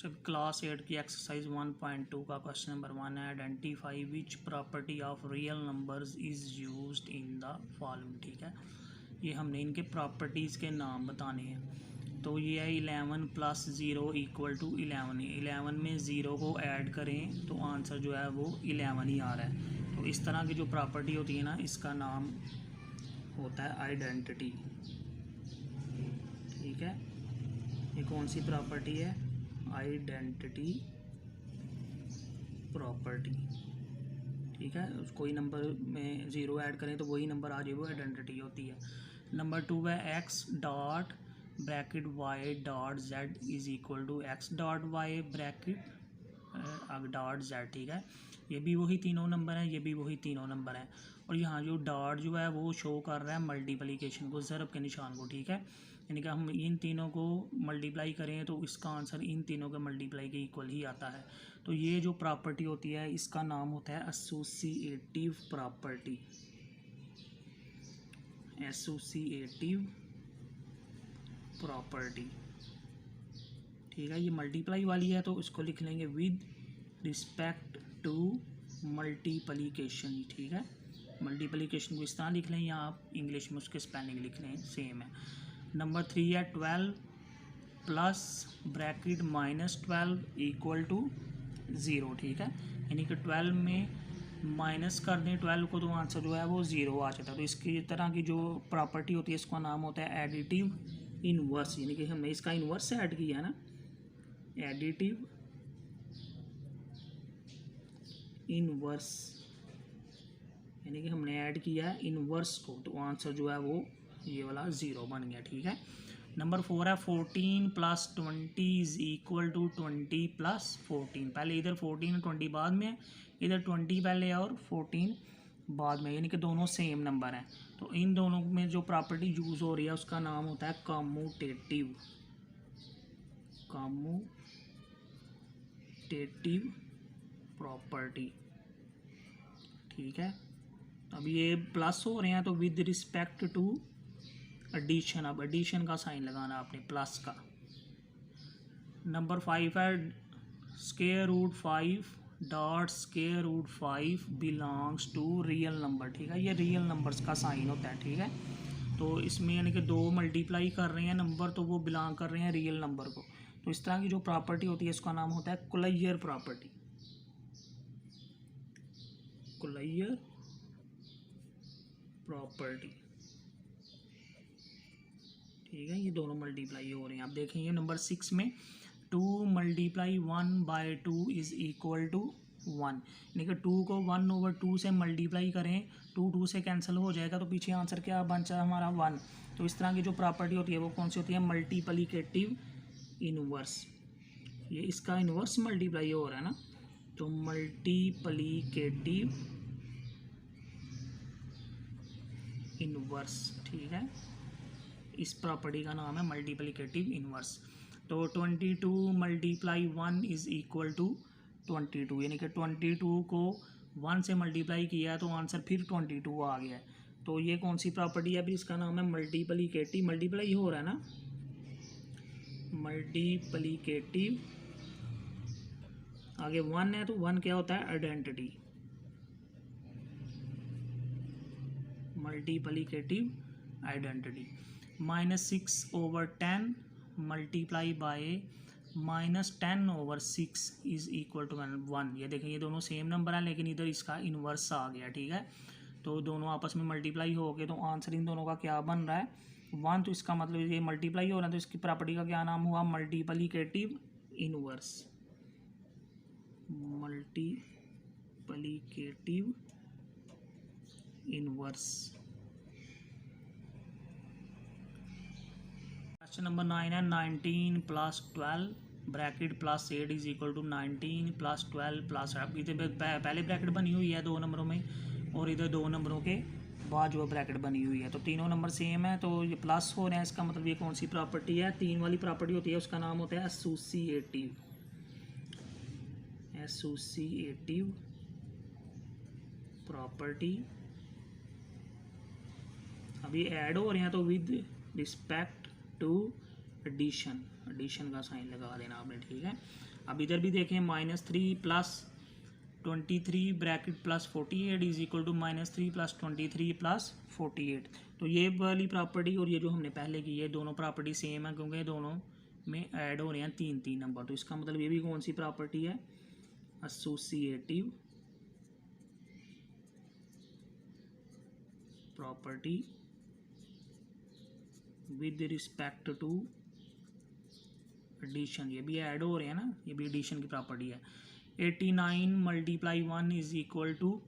जब क्लास 8 की एक्सरसाइज 1.2 का क्वेश्चन नंबर 1 है, identify which property of real numbers is used in the following. ठीक है, ये हमने इनके प्रॉपर्टीज़ के नाम बताने हैं। तो ये है 11 + 0 = 11। 11 में 0 को ऐड करें तो आंसर जो है वो 11 ही आ रहा है। तो इस तरह की जो प्रॉपर्टी होती है ना, इसका नाम होता है आइडेंटिटी। ठीक है, ये कौन सी प्रॉपर्टी है? Identity property. ठीक है, कोई नंबर में 0 ऐड करें तो वही नंबर आ जाए, वो आइडेंटिटी होती है। नंबर 2 है x dot bracket y dot z is equal to x dot Y bracket dot z। ठीक है, ये भी वही तीनों नंबर हैं, ये भी वही तीनों नंबर हैं। और यहाँ जो डॉट जो है वो शो कर रहा है मल्टीप्लिकेशन को, ज़रब के निशान को। ठीक है, यानी कि हम इन तीनों को मल्टीप्लाई करें तो इसका आंसर इन तीनों के मल्टीप्लाई के इक्वल ही आता है। तो ये जो प्रॉपर्टी होती है इसका नाम होता है एसोसिएटिव प्रॉपर्टी। Associative property. ठीक है, ये मल्टीप्लाई वाली है तो इसको लिख लेंगे विद रिस्पेक्ट टू मल्टीप्लिकेशन। ठीक है, मल्टीप्लिकेशन को इस तरह लिख लें या आप इंग्लिश में उसके स्पेलिंग लिख लें, सेम है। नंबर 3 है 12 प्लस ब्रैकेट -12 इक्वल टू 0। ठीक है, यानी कि 12 में माइनस कर दें 12 को तो आंसर जो है वो 0 आ जाता है। तो इसकी तरह की जो प्रॉपर्टी होती है इसका नाम होता है एडिटिव इनवर्स, यानी कि हमने इसका इनवर्स ऐड किया है ना, एडिटिव इनवर्स, यानी कि हमने ऐड किया है इनवर्स को, तो आंसर जो है वो ये वाला 0 बन गया। ठीक है, नंबर 4 है 14 + 20 इज़ इक्वल टू 20 + 14। पहले इधर 14 और 20 बाद में, इधर 20 पहले और 14 बाद में, यानी कि दोनों सेम नंबर हैं। तो इन दोनों में जो प्रॉपर्टी यूज़ हो रही है उसका नाम होता है कम्यूटेटिव। Commutative property. ठीक है, अब ये प्लस हो रहे हैं तो विद रिस्पेक्ट टू एडिशन, अब एडिशन का साइन लगाना आपने प्लस का। नंबर 5 है √5 dot √5 belongs to real number. ठीक है, ये रियल नंबर्स का साइन होता है। ठीक है, तो इसमें यानी कि 2 मल्टीप्लाई कर रहे हैं नंबर तो वो बिलोंग कर रहे हैं रियल नंबर को। तो इस तरह की जो प्रॉपर्टी होती है इसका नाम होता है कुलैयर प्रॉपर्टी। कुलैयर प्रॉपर्टी। ठीक है, ये दोनों मल्टीप्लाई हो रहे हैं। आप देखेंगे नंबर 6 में 2 × 1/2 इज़ इक्वल टू 1, यानी कि 2 को 1/2 से मल्टीप्लाई करें, 2 से कैंसिल हो जाएगा तो पीछे आंसर क्या बचा हमारा 1। तो इस तरह की जो प्रॉपर्टी होती है वो कौन सी होती है? Multiplicative inverse. ये इसका इनवर्स मल्टीप्लाई हो रहा है ना, तो मल्टीप्लिकेटिव इनवर्स। ठीक है, इस प्रॉपर्टी का नाम है मल्टीप्लिकेटिव इनवर्स। तो 22 × 1 इज़ इक्वल टू 22, यानी कि 22 को 1 से मल्टीप्लाई किया है तो आंसर फिर 22 आ गया है। तो ये कौन सी प्रॉपर्टी है? फिर इसका नाम है मल्टीप्लिकेटिव, मल्टीप्लाई हो रहा है ना, मल्टीप्लिकेटिव। आगे 1 है तो 1 क्या होता है? Identity. Multiplicative identity. -6/10 multiply by -10/6 is equal to 1। ये देखें, ये दोनों सेम नंबर हैं लेकिन इधर इसका इन्वर्स आ गया। ठीक है, तो दोनों आपस में मल्टीप्लाई हो गए तो आंसर इन दोनों का क्या बन रहा है? 1। तो इसका मतलब ये मल्टीप्लाई हो रहा है तो इसकी प्रॉपर्टी का क्या नाम हुआ? Multiplicative inverse. Multiplicative inverse. Question number 9 है 19 + 12 ब्रैकेट +8 इज़ इक्वल टू 19 + 12 +8। इधर पहले ब्रैकेट बनी हुई है 2 नंबरों में और इधर 2 नंबरों के बाद जो ब्रैकेट बनी हुई है, तो तीनों नंबर सेम है तो ये प्लस हो रहे हैं। इसका मतलब ये कौन सी प्रॉपर्टी है? 3 वाली प्रॉपर्टी होती है, उसका नाम होता है एसोसिएटिव। Associative property. अभी ऐड हो रहे हैं तो with respect to addition, addition का साइन लगा देना आपने। ठीक है, अब इधर भी देखें -3 + 23 ब्रैकेट +48 इज इक्वल टू -3 + 23 + 48। तो ये वाली प्रॉपर्टी और ये जो हमने पहले की है दोनों प्रॉपर्टी सेम है, क्योंकि दोनों में ऐड हो रहे हैं 3 नंबर। तो इसका मतलब ये भी कौन सी प्रॉपर्टी है, associative property with respect to addition. ये भी ऐड हो रहे हैं ना, ये भी एडिशन की प्रॉपर्टी है। 89 × 1 इज इक्वल टू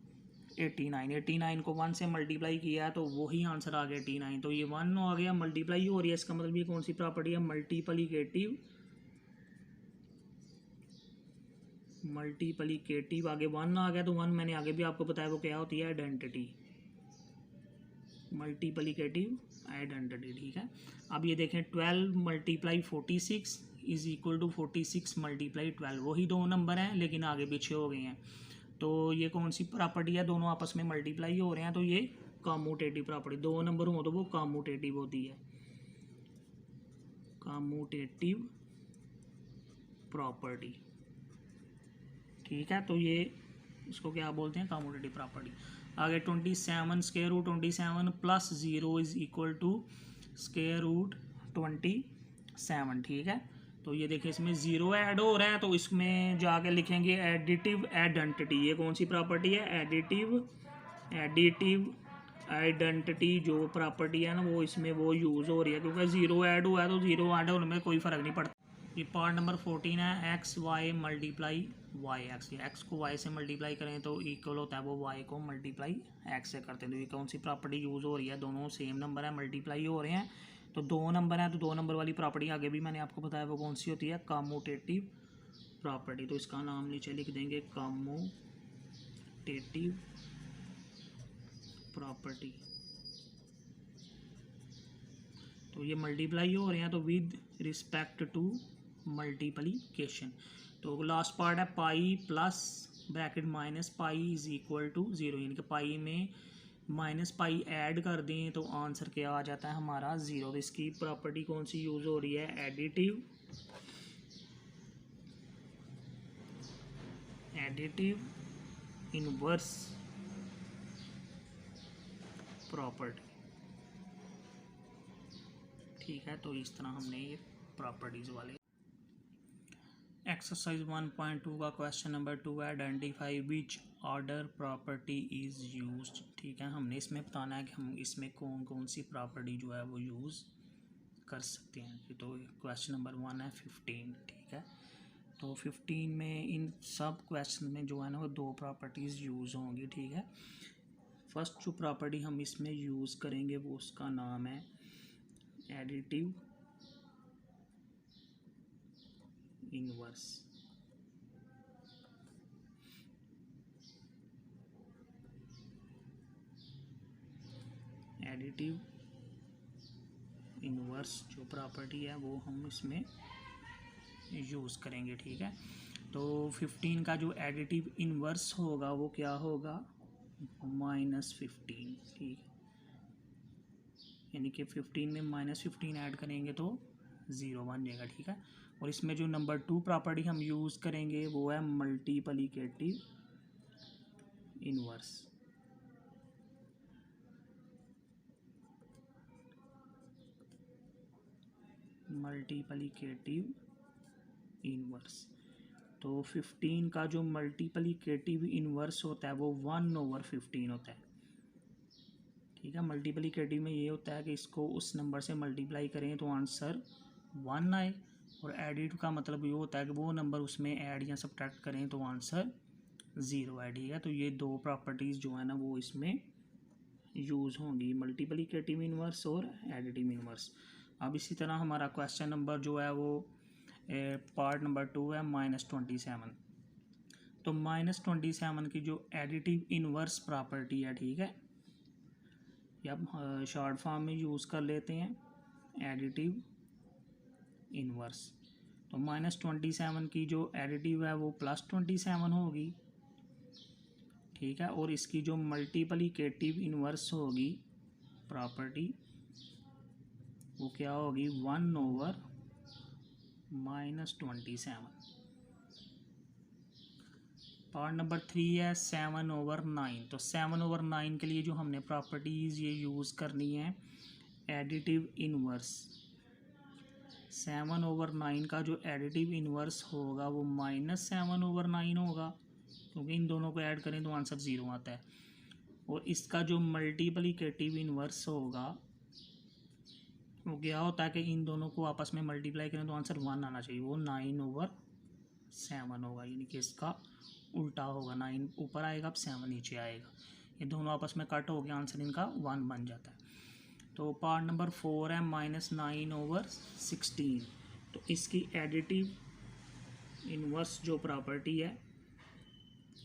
89। 89 को 1 से मल्टीप्लाई किया है तो वही आंसर आ गया 89। तो ये 1 आ गया, मल्टीप्लाई हो रही है, इसका मतलब ये कौन सी प्रॉपर्टी है, मल्टीप्लिकेटिव। आगे 1 आ गया तो 1 मैंने आगे भी आपको बताया वो क्या होती है, आइडेंटिटी, मल्टीप्लिकेटिव आइडेंटिटी। ठीक है, अब ये देखें 12 × 46 इज इक्वल टू 46 × 12। वही दो नंबर हैं लेकिन आगे पीछे हो गए हैं। तो ये कौन सी प्रॉपर्टी है, दोनों आपस में मल्टीप्लाई हो रहे हैं, तो ये कॉम्यूटेटिव प्रॉपर्टी। दो नंबर हो तो वो कॉम्यूटेटिव होती है, कॉम्यूटेटिव प्रॉपर्टी। ठीक है, तो ये इसको क्या बोलते हैं, कॉम्यूटेटिव प्रॉपर्टी। आगे 27 square root 27 + 0 is equal to square root 27। ठीक है, तो ये देखिए इसमें 0 ऐड हो रहा है तो इसमें जाके लिखेंगे एडिटिव आइडेंटिटी। ये कौन सी प्रॉपर्टी है, एडिटिव आइडेंटिटी जो प्रॉपर्टी है ना वो इसमें वो यूज़ हो रही है, क्योंकि 0 ऐड हुआ है तो 0 ऐड होने में कोई फ़र्क नहीं पड़ता। ये पार्ट नंबर 14 है, x y × y। एक्स को y से मल्टीप्लाई करें तो इक्वल होता है वो y को मल्टीप्लाई x से करते हैं। तो ये कौन सी प्रॉपर्टी यूज़ हो रही है, दोनों सेम नंबर है, मल्टीप्लाई हो रहे हैं, तो दो नंबर हैं, तो दो नंबर वाली प्रॉपर्टी आगे भी मैंने आपको बताया वो कौन सी होती है, कॉम्यूटेटिव प्रॉपर्टी। तो इसका नाम नीचे लिख देंगे, कॉम्यूटेटिव प्रॉपर्टी। तो ये मल्टीप्लाई हो रहे हैं तो विद रिस्पेक्ट टू मल्टीप्लिकेशन। तो लास्ट पार्ट है pi plus bracket minus pi is equal to 0, यानी कि पाई में -पाई ऐड कर दें तो आंसर क्या आ जाता है हमारा 0। तो इसकी प्रॉपर्टी कौन सी यूज़ हो रही है, एडिटिव इनवर्स प्रॉपर्टी। ठीक है, तो इस तरह हमने ये प्रॉपर्टीज़ वाले। एक्सरसाइज 1.2 का क्वेश्चन नंबर 2 है, identify which order property is used. ठीक है, हमने इसमें बताना है कि हम इसमें कौन कौन सी प्रॉपर्टी जो है वो यूज़ कर सकते हैं। तो क्वेश्चन नंबर 1 है 15। ठीक है, तो 15 में इन सब क्वेश्चन में जो है ना वो दो प्रॉपर्टीज़ यूज़ होंगी। ठीक है, फर्स्ट जो प्रॉपर्टी हम इसमें यूज़ करेंगे वो उसका नाम है एडिटिव इनवर्स। एडिटिव इनवर्स जो प्रॉपर्टी है वो हम इसमें यूज़ करेंगे। ठीक है, तो 15 का जो एडिटिव इनवर्स होगा वो क्या होगा, -15। ठीक है, यानी कि 15 में -15 ऐड करेंगे तो 0 बन जाएगा। ठीक है, और इसमें जो नंबर 2 प्रॉपर्टी हम यूज़ करेंगे वो है मल्टीप्लिकेटिव इनवर्स। मल्टीप्लिकेटिव इनवर्स, तो 15 का जो मल्टीप्लिकेटिव इनवर्स होता है वो 1/15 होता है। ठीक है, मल्टीप्लिकेटिव में ये होता है कि इसको उस नंबर से मल्टीप्लाई करें तो आंसर 1 आए, और एडिटिव का मतलब ये होता है कि वो नंबर उसमें ऐड या सब्ट्रैक्ट करें तो आंसर 0 आए। ठीक है, तो ये दो प्रॉपर्टीज़ जो है ना वो इसमें यूज़ होंगी, मल्टीप्लिकेटिव इनवर्स और एडिटिव इनवर्स। अब इसी तरह हमारा क्वेश्चन नंबर जो है वो पार्ट नंबर 2 है -27। तो -27 की जो एडिटिव इनवर्स प्रॉपर्टी है, ठीक है, या हम शॉर्ट फॉर्म में यूज़ कर लेते हैं एडिटिव इनवर्स। तो -27 की जो एडिटिव है वो +27 होगी। ठीक है, और इसकी जो मल्टीप्लिकेटिव इनवर्स होगी प्रॉपर्टी वो क्या होगी, 1/-27। पार्ट नंबर 3 है 7/9। तो 7/9 के लिए जो हमने प्रॉपर्टीज़ ये यूज़ करनी है एडिटिव इनवर्स। 7/9 का जो एडिटिव इनवर्स होगा वो -7/9 होगा, क्योंकि इन दोनों को ऐड करें तो आंसर 0 आता है। और इसका जो मल्टीप्लिकेटिव इनवर्स होगा वो क्या होता है कि इन दोनों को आपस में मल्टीप्लाई करें तो आंसर 1 आना चाहिए, वो 9/7 होगा, यानी कि इसका उल्टा होगा। 9 ऊपर आएगा, अब 7 नीचे आएगा, ये दोनों आपस में कट हो गया, आंसर इनका 1 बन जाता है। तो पार्ट नंबर 4 है -9/16। तो इसकी एडिटिव इनवर्स जो प्रॉपर्टी है,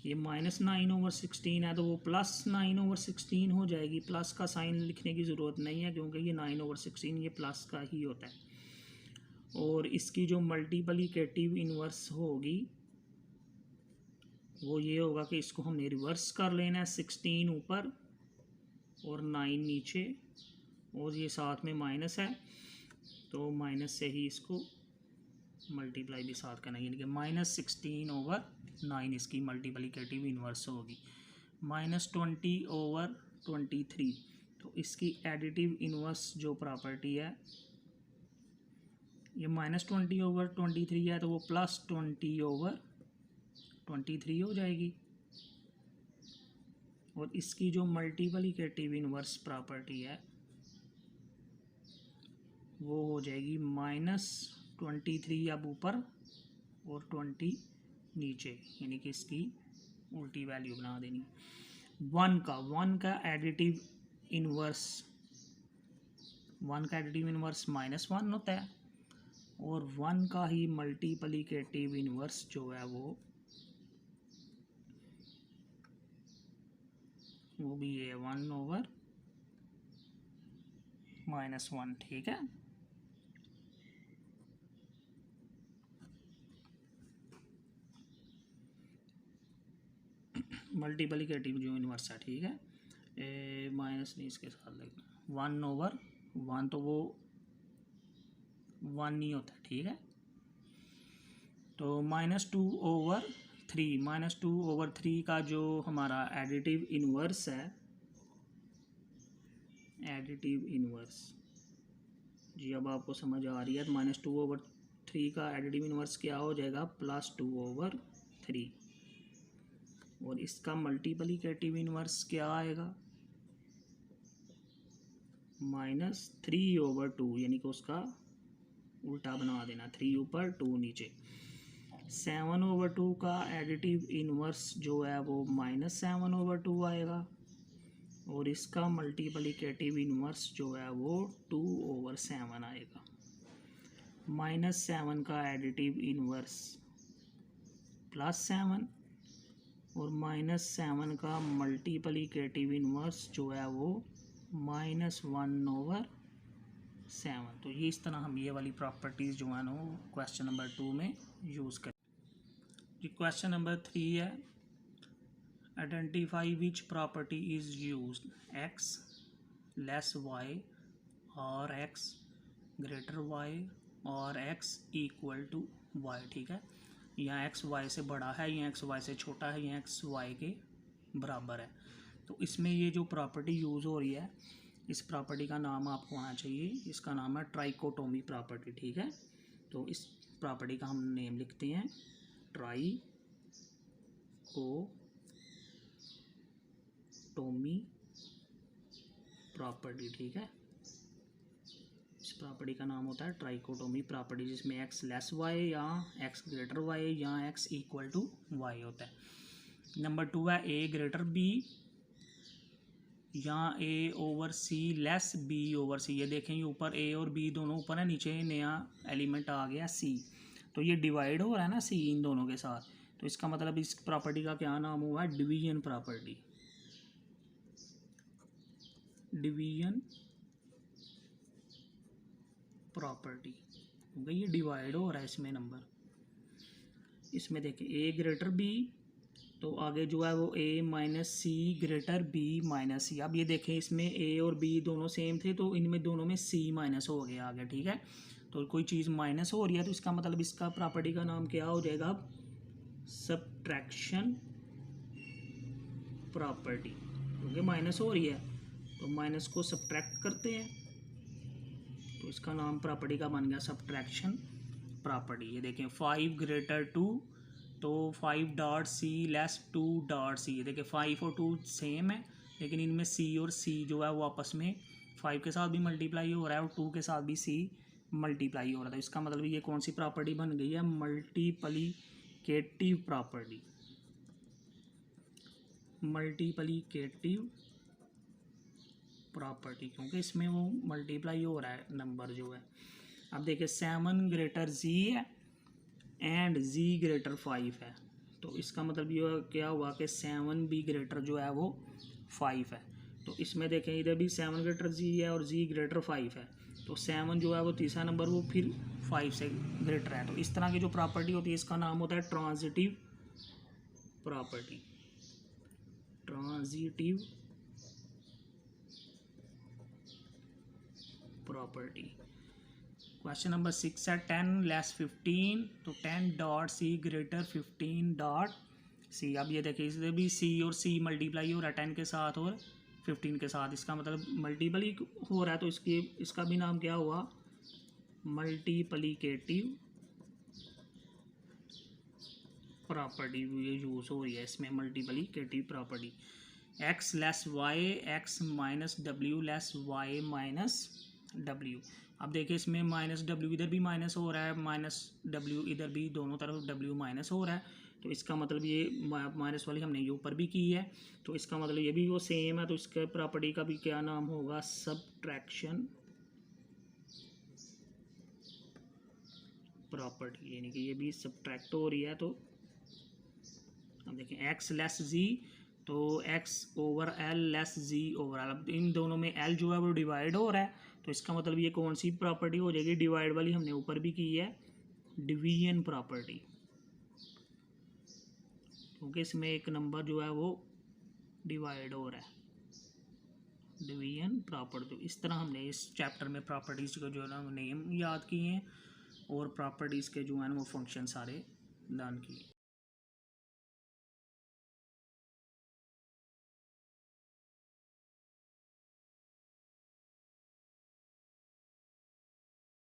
ये -9/16 है तो वो +9/16 हो जाएगी। प्लस का साइन लिखने की ज़रूरत नहीं है, क्योंकि ये 9/16 ये प्लस का ही होता है। और इसकी जो मल्टीप्लिकेटिव इनवर्स होगी वो ये होगा कि इसको हमने रिवर्स कर लेना है, 16 ऊपर और 9 नीचे, और ये साथ में माइनस है तो माइनस से ही इसको मल्टीप्लाई भी साथ करना है, यानी कि -16/9 इसकी मल्टीप्लिकेटिव इनवर्स होगी। -20/23। तो इसकी एडिटिव इनवर्स जो प्रॉपर्टी है, ये -20/23 है तो वो +20/23 हो जाएगी। और इसकी जो मल्टीप्लिकेटिव इनवर्स प्रॉपर्टी है वो हो जाएगी -23 अब ऊपर और 20 नीचे, यानी कि इसकी उल्टी वैल्यू बना देनी। 1 का एडिटिव इनवर्स -1 होता है, और 1 का ही मल्टीप्लिकेटिव इनवर्स जो है वो भी है 1/-1, ठीक है। मल्टीप्लिकेटिव जो इनवर्स है, ठीक है, माइनस नहीं इसके साथ लगना, 1/1 तो वो 1 नहीं होता, ठीक है। तो -2/3 का जो हमारा एडिटिव इनवर्स है, एडिटिव इनवर्स जी अब आपको समझ आ रही है। तो -2/3 का एडिटिव इनवर्स क्या हो जाएगा, +2/3। और इसका मल्टीप्लिकेटिव इनवर्स क्या आएगा, -3/2, यानी कि उसका उल्टा बना देना, 3 ऊपर 2 नीचे। 7/2 का एडिटिव इनवर्स जो है वो -7/2 आएगा, और इसका मल्टीप्लिकेटिव इनवर्स जो है वो 2/7 आएगा। -7 का एडिटिव इनवर्स +7, और -7 का मल्टीप्लिकेटिव इनवर्स जो है वो -1/7। तो ये इस तरह हम ये वाली प्रॉपर्टीज़ जो है ना वो क्वेश्चन नंबर 2 में यूज़ करें। जी क्वेश्चन नंबर 3 है identify which property is used x less y और x ग्रेटर y और x इक्वल टू y, ठीक है। यहाँ x y से बड़ा है, यहाँ x y से छोटा है, यहाँ x y के बराबर है। तो इसमें ये जो प्रॉपर्टी यूज़ हो रही है, इस प्रॉपर्टी का नाम आपको आना चाहिए, इसका नाम है ट्राइकोटोमी प्रॉपर्टी, ठीक है। तो इस प्रॉपर्टी का हम नेम लिखते हैं ट्राइकोटोमी प्रॉपर्टी, ठीक है। इस प्रॉपर्टी का नाम होता है ट्राइकोटोमी प्रॉपर्टी, जिसमें x लेस y या x ग्रेटर y या x इक्वल टू y होता है। नंबर 2 है a ग्रेटर b या a/c लेस b/c। ये देखें, ये ऊपर a और b दोनों ऊपर है, नीचे नया एलिमेंट आ गया c, तो ये डिवाइड हो रहा है ना c इन दोनों के साथ। तो इसका मतलब इस प्रॉपर्टी का क्या नाम हुआ, डिवीजन प्रॉपर्टी, डिवीजन प्रॉपर्टी, क्योंकि ये डिवाइड हो रहा है इसमें नंबर। इसमें देखें a ग्रेटर b, तो आगे जो है वो a minus C greater b minus C. अब ये देखें, इसमें a और b दोनों सेम थे, तो इनमें दोनों में c माइनस हो गया आगे, ठीक है। तो कोई चीज़ माइनस हो रही है तो इसका मतलब इसका प्रॉपर्टी का नाम क्या हो जाएगा, अब सब्ट्रैक्शन प्रॉपर्टी, क्योंकि माइनस हो रही है तो माइनस को सब्ट्रैक्ट करते हैं, तो इसका नाम प्रॉपर्टी का बन गया सब्ट्रैक्शन प्रॉपर्टी। ये देखें 5 ग्रेटर 2, तो 5 dot C less 2 dot C. ये देखें 5 और 2 सेम है, लेकिन इनमें सी और सी जो है वो आपस में 5 के साथ भी मल्टीप्लाई हो रहा है और 2 के साथ भी सी मल्टीप्लाई हो रहा था। इसका मतलब ये कौन सी प्रॉपर्टी बन गई है, मल्टीप्लिकेटिव प्रॉपर्टी, मल्टीप्लिकेटिव प्रॉपर्टी, क्योंकि इसमें वो मल्टीप्लाई हो रहा है नंबर जो है। अब देखिए 7 ग्रेटर जी है एंड जी ग्रेटर 5 है, तो इसका मतलब ये क्या हुआ कि 7 भी ग्रेटर जो है वो 5 है। तो इसमें देखें इधर भी 7 ग्रेटर जी है और जी ग्रेटर 5 है, तो 7 जो है वो तीसरा नंबर वो फिर 5 से ग्रेटर है। तो इस तरह की जो प्रॉपर्टी होती है इसका नाम होता है transitive property, transitive property. Question number 6 है 10 लेस 15, तो 10 dot C greater 15 dot C. अब ये देखिए इससे भी सी और सी मल्टीप्लाई हो रहा है 10 के साथ और 15 के साथ, इसका मतलब मल्टीपल ही हो रहा है, तो इसका भी नाम क्या हुआ, मल्टीप्लिकेटिव प्रॉपर्टी ये यूज हो रही है इसमें, multiplicative property. X less Y X minus W less Y minus W. अब देखिए इसमें माइनस डब्ल्यू इधर भी माइनस हो रहा है, माइनस डब्ल्यू इधर भी, दोनों तरफ डब्ल्यू माइनस हो रहा है, तो इसका मतलब ये माइनस वाली हमने ये ऊपर भी की है, तो इसका मतलब ये भी वो सेम है, तो इसके प्रॉपर्टी का भी क्या नाम होगा, सबट्रैक्शन प्रॉपर्टी, यानी कि ये भी सब्ट्रैक्ट हो रही है। तो अब देखें एक्स लेस जी, तो एक्स ओवर एल लेस जी ओवर एल। अब इन दोनों में एल जो है वो डिवाइड हो रहा है, तो इसका मतलब ये कौन सी प्रॉपर्टी हो जाएगी, डिवाइड वाली हमने ऊपर भी की है, डिवीजन प्रॉपर्टी, क्योंकि इसमें एक नंबर जो है वो डिवाइड हो रहा है, डिवीजन प्रॉपर्टी। तो इस तरह हमने इस चैप्टर में प्रॉपर्टीज़ को जो है ना नेम याद किए हैं और प्रॉपर्टीज़ के जो है ना वो फंक्शन सारे लर्न किए।